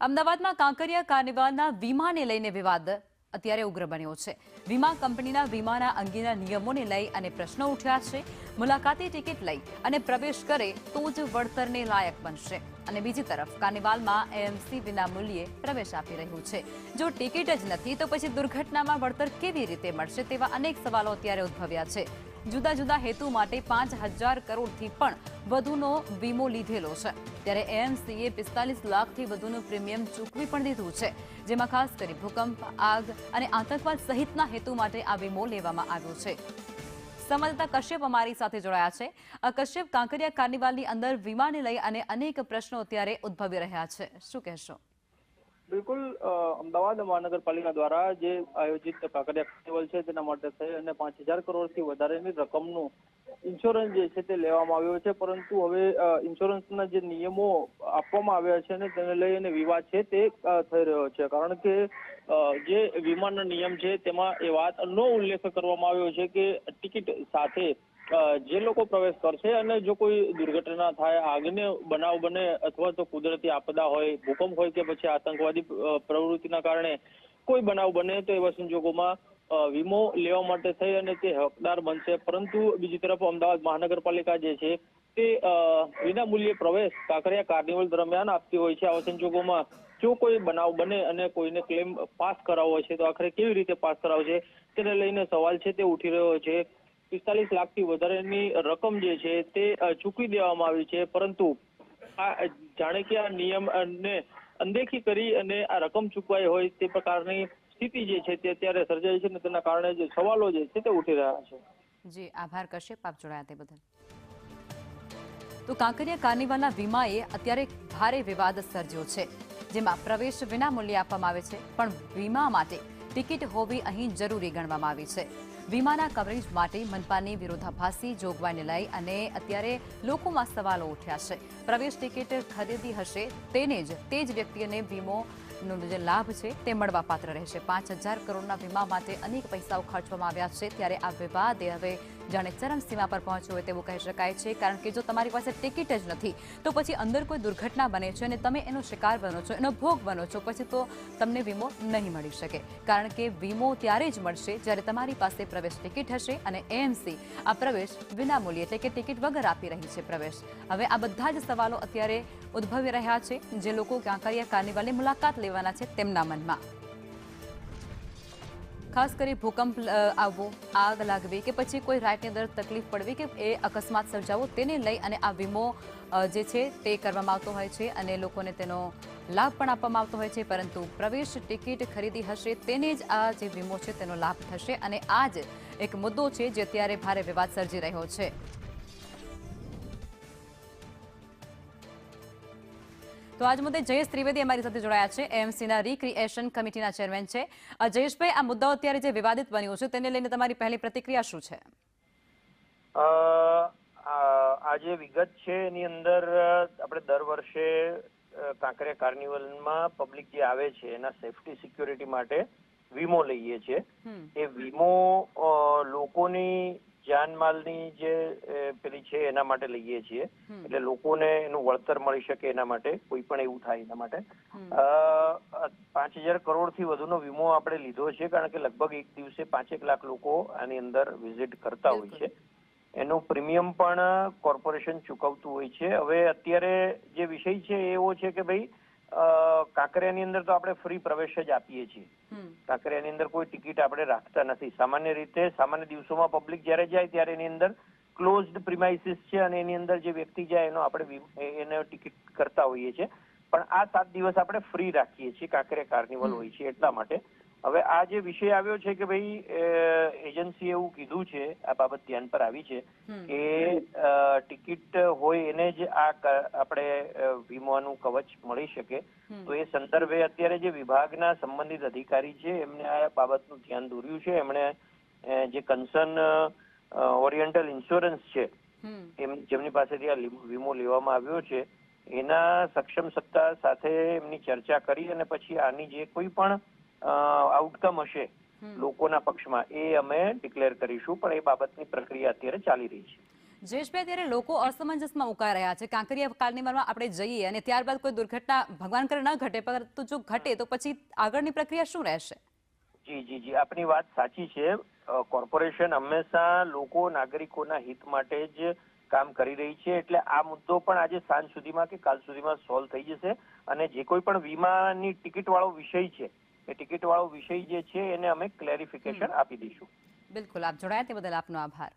અમદાવાદમાં કાંકરિયા કાર્નિવાલના વીમાને લઈને વિવાદ અત્યારે ઉગ્ર બન્યો છે। વીમા કંપનીના વીમાના અંગેના નિયમોને લઈ અને પ્રશ્નો ઉઠ્યા છે। મુલાકાતી ટિકિટ લઈ અને પ્રવેશ કરે તો જ વળતરને લાયક બનશે અને બીજી તરફ કાર્નિવાલમાં એએમસી વિનામૂલ્યે પ્રવેશ આપી રહ્યું છે। જો ટિકિટ જ નથી તો પછી દુર્ઘટનામાં વળતર કેવી રીતે મળશે તેવા અનેક સવાલો અત્યારે ઉદ્ભવ્યા છે। જુદા જુદા હેતુ માટે 5,000 કરોડથી પણ વધુનો વીમો લીધેલો છે, ત્યારે એએમસીએ 45 લાખથી વધુનું પ્રીમિયમ ચૂકવી પણ દીધું છે, જેમાં ખાસ કરી ભૂકંપ, આગ અને આતંકવાદ સહિતના હેતુ માટે આ વીમો લેવામાં આવ્યો છે। સંવાદદાતા કશ્યપ અમારી સાથે જોડાયા છે। કશ્યપ, કાંકરિયા કાર્નિવાલની અંદર વીમાને લઈ અને અનેક પ્રશ્નો અત્યારે ઉદ્ભવી રહ્યા છે, શું કહેશો? બિલકુલ, અમદાવાદ મહાનગરપાલિકા દ્વારા જે આયોજિત કાંકરિયા કાર્નિવલ છે તેના માટે થઈ અને 5,000 કરોડથી વધારેની રકમનું ઇન્સ્યોરન્સ જે છે તે લેવામાં આવ્યો છે, પરંતુ હવે ઇન્સ્યોરન્સના જે નિયમો આપવામાં આવ્યા છે અને તેને લઈ અને વિવાદ છે તે થઈ રહ્યો છે, કારણ કે જે વીમાનો નિયમ છે તેમાં એ વાતનો ઉલ્લેખ કરવામાં આવ્યો છે કે ટિકિટ સાથે જે લોકો પ્રવેશ કરશે અને જો કોઈ દુર્ઘટના થાય, આગને બનાવ બને અથવા તો કુદરતી આપદા હોય, ભૂકંપ હોય કે પછી આતંકવાદી પ્રવૃત્તિના કારણે કોઈ બનાવ બને તો એવા સંજોગોમાં વીમો લેવા માટે થઈ અને તે હકદાર બનશે। પરંતુ બીજી તરફ અમદાવાદ મહાનગરપાલિકા જે છે તે વિનામૂલ્યે પ્રવેશ કાંકરિયા કાર્નિવલ દરમિયાન આપતી હોય છે। આવા સંજોગોમાં જો કોઈ બનાવ બને અને કોઈને ક્લેમ પાસ કરાવવો છે તો આખરે કેવી રીતે પાસ કરાવશે તેને લઈને સવાલ છે તે ઉઠી રહ્યો છે। 45 લાખથી વધારેની રકમ જે છે તે ચૂકવી દેવામાં આવી છે, પરંતુ આ જાણે કે આ નિયમને અનદેખી કરી અને આ રકમ ચૂકવાઈ હોય તે પ્રકારની સ્થિતિ જે છે તે અત્યારે સર્જાઈ છે અને તેના કારણે જે સવાલો જે છે તે ઉઠી રહ્યા છે। જી આભાર કશ્યપ, આપ જોડાયા તે બદલ। તો કાંકરિયા કાર્નિવાલના વીમાએ અત્યારે ભારે વિવાદ સર્જ્યો છે, જેમાં પ્રવેશ વિનામૂલ્યે આપવામાં આવે છે, પણ વીમા માટે ટિકિટ હોવી અહીં જરૂરી ગણવામાં આવી છે। વીમાના કવરેજ માટે મનપાની વિરોધાભાસી જોગવાઈને લઈ અને અત્યારે લોકોમાં સવાલો ઉઠ્યા છે। પ્રવેશ ટિકિટ ખરીદી હશે તે જ વ્યક્તિને વીમોનો જે લાભ છે તે મળવાપાત્ર રહેશે। 5,000 કરોડના વીમા માટે અનેક પૈસાઓ ખર્ચવામાં આવ્યા છે, ત્યારે આ વિવાદે હવે જાણે ચરમસીમા પર પહોંચ્યો હોય તેવું કહી શકાય છે, કારણ કે જો તમારી પાસે ટિકિટ જ નથી તો પછી અંદર કોઈ દુર્ઘટના બને છે અને તમે એનો શિકાર બનો છો, એનો ભોગ બનો છો, પછી તો તમને વીમો નહીં મળી શકે, કારણ કે વીમો ત્યારે જ મળશે જ્યારે તમારી પાસે પ્રવેશ ટિકિટ હશે અને એએમસી આ પ્રવેશ વિનામૂલ્યે એટલે કે ટિકિટ વગર આપી રહી છે પ્રવેશ। હવે આ બધા જ સવાલો અત્યારે ઉદ્ભવી રહ્યા છે, જે લોકો કાંકરિયા કાર્નિવાલની મુલાકાત લેવાના છે તેમના મનમાં। ખાસ કરી ભૂકંપ આવવો, આગ લાગવી કે પછી કોઈ રાઈટની અંદર તકલીફ પડવી કે એ અકસ્માત સર્જાવો, તેને લઈ અને આ વીમો જે છે તે કરવામાં આવતો હોય છે અને લોકોને તેનો લાભ પણ આપવામાં આવતો હોય છે, પરંતુ પ્રવેશ ટિકિટ ખરીદી હશે તેને જ આ જે વીમો છે તેનો લાભ થશે અને આ જ એક મુદ્દો છે જે અત્યારે ભારે વિવાદ સર્જી રહ્યો છે। તો આજ મુદ્દે જયેશ ત્રિવેદી અમારી સાથે જોડાયા છે, એએમસીના રિક્રિએશન કમિટીના ચેરમેન છે। જયેશભાઈ, આ મુદ્દાઓ અત્યારે જે વિવાદિત બન્યું છે તેને લઈને તમારી પહેલી પ્રતિક્રિયા શું છે? આ જે વિગત છે એની અંદર આપણે દર વર્ષે કાંકરિયા કાર્નિવલમાં પબ્લિક જે આવે છે એના સેફટી સિક્યોરિટી માટે વીમો લઈએ છીએ। એ વીમો લોકોની જાનમાલની જે પેલી છે એના માટે લઈએ છીએ, એટલે લોકોને એનું વળતર મળી શકે એના માટે, કોઈ પણ એવું થાય એના માટે 5,000 કરોડથી વધુનો વીમો આપણે લીધો છે, કારણ કે લગભગ એક દિવસે 5 લાખ લોકો આની અંદર વિઝિટ કરતા હોય છે। એનું પ્રીમિયમ પણ કોર્પોરેશન ચૂકવતું હોય છે। હવે અત્યારે જે વિષય છે એવો છે કે ભાઈ કાંકરિયાની અંદર તો આપણે ફ્રી પ્રવેશ જ આપીએ છીએ, કાંકરિયાની અંદર કોઈ ટિકિટ આપણે રાખતા નથી। સામાન્ય રીતે સામાન્ય દિવસોમાં પબ્લિક જ્યારે જાય ત્યારે એની અંદર ક્લોઝડ પ્રિમાઇસીસ છે અને એની અંદર જે વ્યક્તિ જાય એનો આપણે એને ટિકિટ કરતા હોઈએ છીએ, પણ આ 7 દિવસ આપણે ફ્રી રાખીએ છીએ, કાંકરિયા કાર્નિવલ હોય છે એટલા માટે। હવે આ જે વિષય આવ્યો છે કે ભાઈ એજન્સીએ એવું કીધું છે, આ બાબત ધ્યાન પર આવી છે કે ટિકિટ હોય એને જ આ આપણે વીમાનું કવચ મળી શકે, તો એ સંદર્ભે અત્યારે જે વિભાગના સંબંધિત અધિકારી છે એમને આ બાબતનું ધ્યાન દોર્યું છે। એમણે જે કન્સર્ન ઓરિએન્ટલ ઇન્સ્યોરન્સ છે જેમની પાસેથી આ વીમો લેવામાં આવ્યો છે એના સક્ષમ સત્તા સાથે એમની ચર્ચા કરી અને પછી આની જે કોઈ પણ આઉટકમ હશે લોકોના પક્ષમાં એ અમે ડિક્લેર કરીશું, પણ એ બાબતની પ્રક્રિયા અત્યારે ચાલી રહી છે। જયેશભાઈ, ત્યારે લોકો અસમંજસમાં મુકાઈ રહ્યા છે. કાંકરિયા કાર્નિવલમાં આપણે જઈએ અને ત્યારબાદ કોઈ દુર્ઘટના ભગવાન કરે ન ઘટે, પરંતુ જો ઘટે તો પછી આગળની પ્રક્રિયા શું રહેશે? જી આપની વાત સાચી છે. કોર્પોરેશન હંમેશા લોકો નાગરિકોના હિત માટે જ કામ કરી રહી છે, એટલે આ મુદ્દો પણ આજે સાંજ સુધીમાં કે કાલ સુધીમાં સોલ્વ થઈ જશે. અને જે કોઈ પણ વીમાની ટિકિટ વાળો વિષય છે, એ ટિકિટ વાળો વિષય જે છે એને અમે ક્લેરિફિકેશન આપી દઈશું. બિલકુલ, આપ જોડાયા તે બદલ આપનો આભાર.